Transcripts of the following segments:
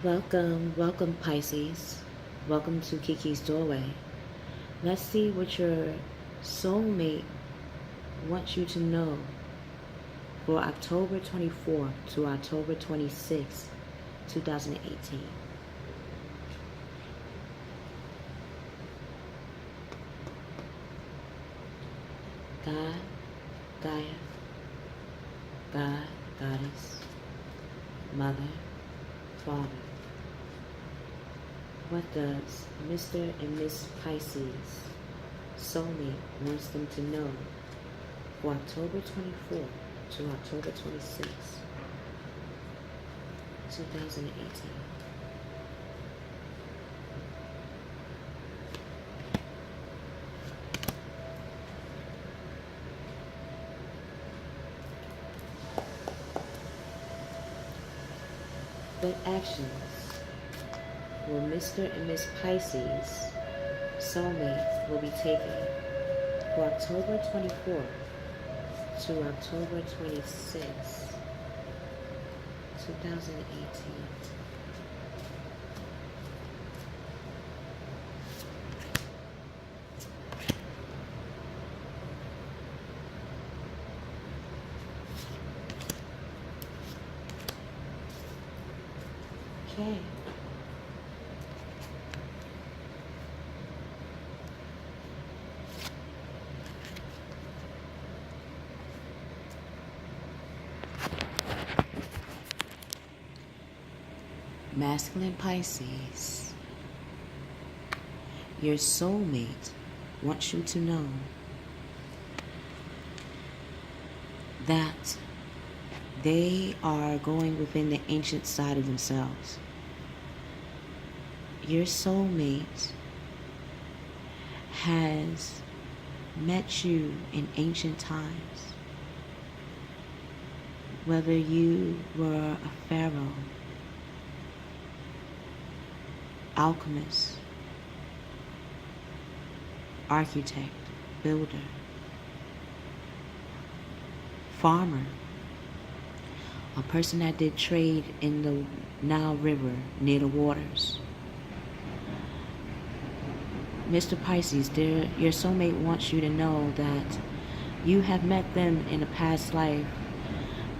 Welcome Pisces. Welcome to Keykey's Doorway. Let's see what your soulmate wants you to know for October 24th to October 26th, 2018. God, Gaia, God, Goddess, Mother, Father. What does Mr. and Miss Pisces soulmate wants them to know for October 24th to October 26th, 2018? What actions will Mr. and Miss Pisces soulmate will be taking for October 24th to October 26th, 2018? Okay. Masculine Pisces, your soulmate wants you to know that they are going within the ancient side of themselves. Your soulmate has met you in ancient times. Whether you were a pharaoh, alchemist, architect, builder, farmer, a person that did trade in the Nile River near the waters. Mr. Pisces, your soulmate wants you to know that you have met them in a past life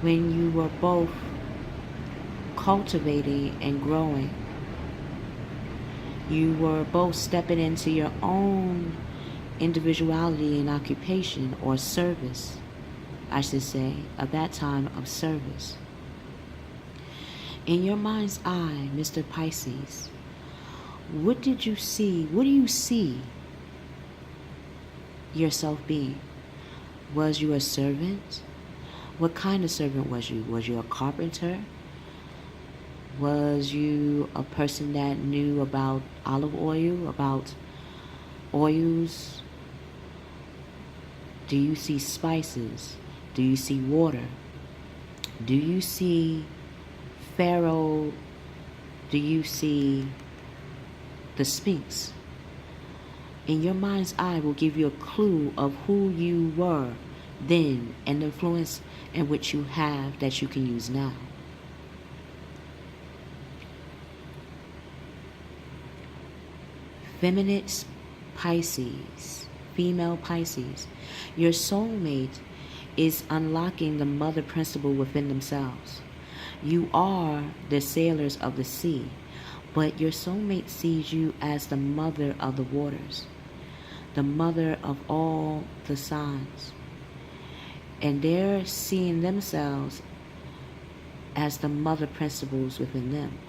when you were both cultivating and growing. You were both stepping into your own individuality and occupation, or service, I should say, of that time of service. In your mind's eye, Mr. Pisces, what did you see? What do you see yourself being? Was you a servant? What kind of servant was you? Was you a carpenter? Was you a person that knew about olive oil, about oils? Do you see spices? Do you see water? Do you see Pharaoh? Do you see the Sphinx? In your mind's eye will give you a clue of who you were then and the influence in which you have that you can use now. Feminine Pisces, female Pisces, your soulmate is unlocking the mother principle within themselves. You are the sailors of the sea, but your soulmate sees you as the mother of the waters, the mother of all the signs. And they're seeing themselves as the mother principles within them.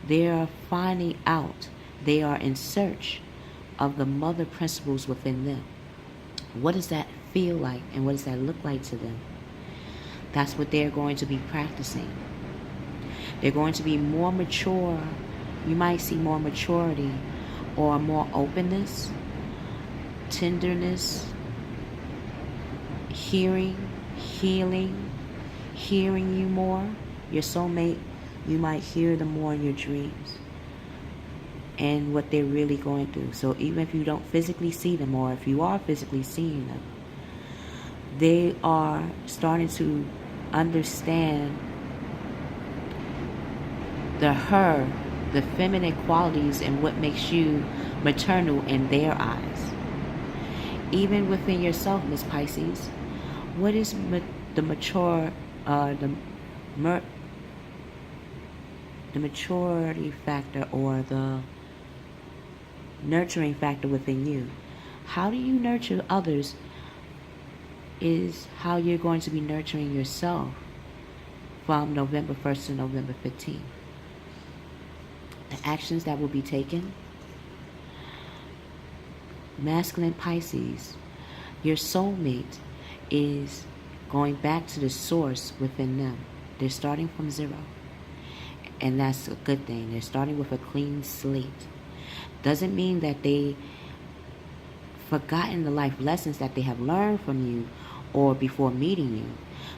They are finding out, they are in search of the mother principles within them. What does that feel like and what does that look like to them? That's what they're going to be practicing. They're going to be more mature. You might see more maturity or more openness, tenderness, hearing, healing, hearing you more. Your soulmate, you might hear them more in your dreams and what they're really going through. So even if you don't physically see them, or if you are physically seeing them, they are starting to understand the her the feminine qualities and what makes you maternal in their eyes. Even within yourself, Miss Pisces, what is the mature, mer- the maturity factor or the nurturing factor within you? How do you nurture others is how you're going to be nurturing yourself from November 1st to November 15th. The actions that will be taken. Masculine Pisces, your soulmate is going back to the source within them. They're starting from zero. And that's a good thing. They're starting with a clean slate. Doesn't mean that they forgotten the life lessons that they have learned from you or before meeting you,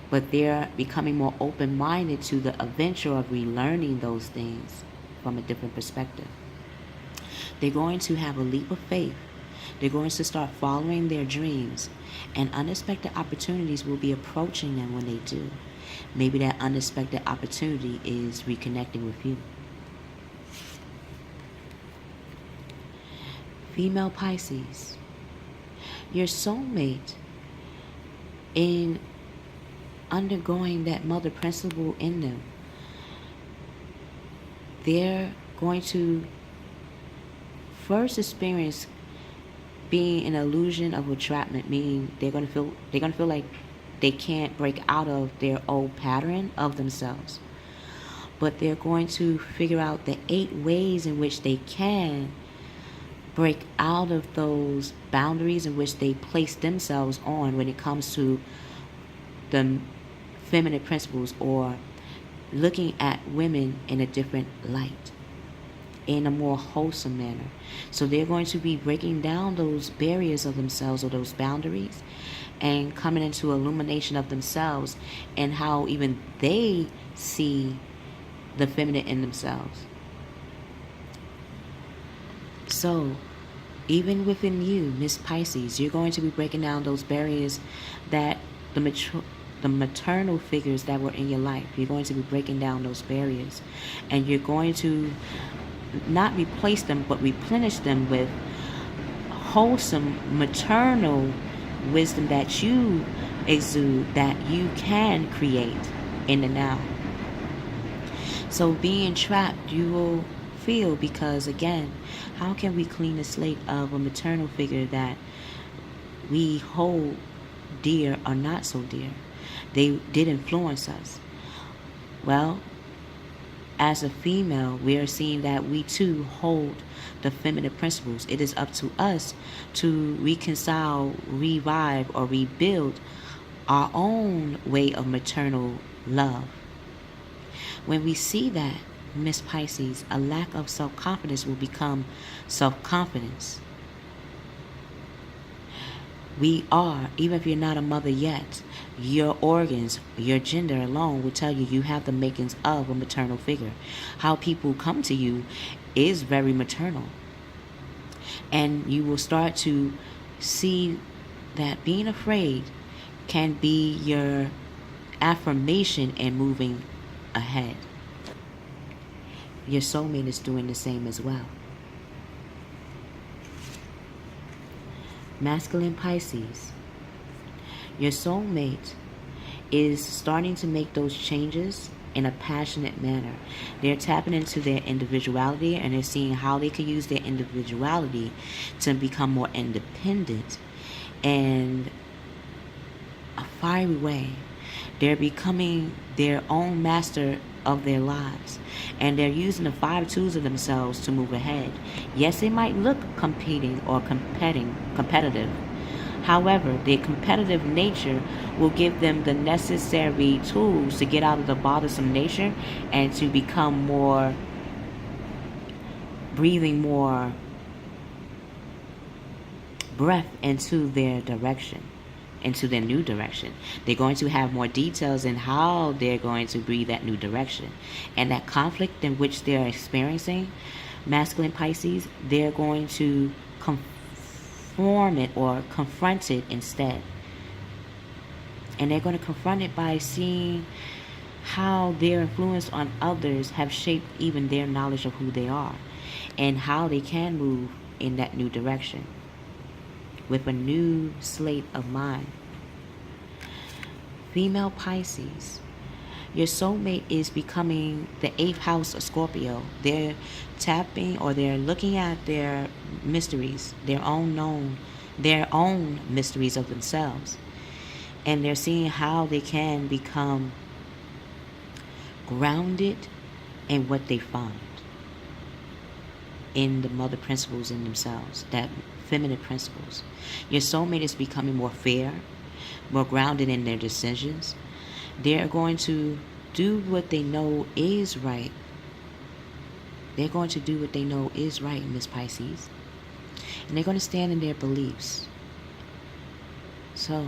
but they're becoming more open-minded to the adventure of relearning those things from a different perspective. They're going to have a leap of faith. They're going to start following their dreams, and unexpected opportunities will be approaching them when they do. Maybe that unexpected opportunity is reconnecting with you. Female Pisces, your soulmate, in undergoing that mother principle in them, they're going to first experience being an illusion of entrapment, meaning they're going to feel like they can't break out of their old pattern of themselves. But they're going to figure out the 8 ways in which they can break out of those boundaries in which they place themselves on when it comes to the feminine principles or looking at women in a different light, in a more wholesome manner. So they're going to be breaking down those barriers of themselves or those boundaries and coming into illumination of themselves and how even they see the feminine in themselves. So even within you, Miss Pisces, you're going to be breaking down those barriers that the maternal figures that were in your life. You're going to be breaking down those barriers, and you're going to not replace them but replenish them with wholesome maternal wisdom that you exude, that you can create in the now. So being trapped, you will feel, because again, how can we clean the slate of a maternal figure that we hold dear or not so dear? They did influence us. Well, as a female, we are seeing that we too hold the feminine principles. It is up to us to reconcile, revive, or rebuild our own way of maternal love. When we see that, Miss Pisces, a lack of self-confidence will become self-confidence. We are, even if you're not a mother yet, your organs, your gender alone will tell you you have the makings of a maternal figure. How people come to you is very maternal. And you will start to see that being afraid can be your affirmation in moving ahead. Your soulmate is doing the same as well. Masculine Pisces, your soulmate is starting to make those changes in a passionate manner. They're tapping into their individuality, and they're seeing how they can use their individuality to become more independent in a fiery way. They're becoming their own master of their lives, and they're using the 5 tools of themselves to move ahead. Yes, they might look competing or competitive. However, their competitive nature will give them the necessary tools to get out of the bothersome nature and to become more, breathing more breath into their direction, into their new direction. They're going to have more details in how they're going to breathe that new direction. And that conflict in which they're experiencing, masculine Pisces, they're going to conform it or confront it instead. And they're going to confront it by seeing how their influence on others have shaped even their knowledge of who they are and how they can move in that new direction with a new slate of mind. Female Pisces, your soulmate is becoming the 8th house of Scorpio. They're tapping, or they're looking at their mysteries, their own mysteries of themselves. And they're seeing how they can become grounded in what they find in the mother principles in themselves, that feminine principles. Your soulmate is becoming more fair, more grounded in their decisions. They're going to do what they know is right. They're going to do what they know is right, Miss Pisces. And they're going to stand in their beliefs. So,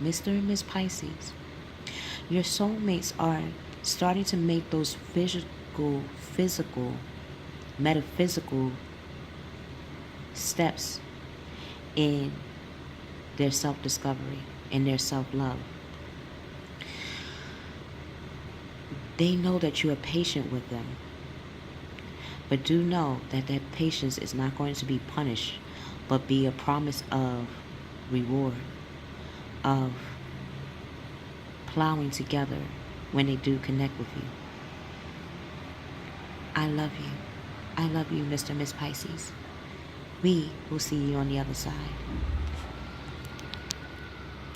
Mr. and Miss Pisces, your soulmates are starting to make those physical, metaphysical steps in their self-discovery, in their self-love. They know that you are patient with them. But do know that that patience is not going to be punished, but be a promise of reward, of plowing together when they do connect with you. I love you. I love you, Mr. and Miss Pisces. We will see you on the other side.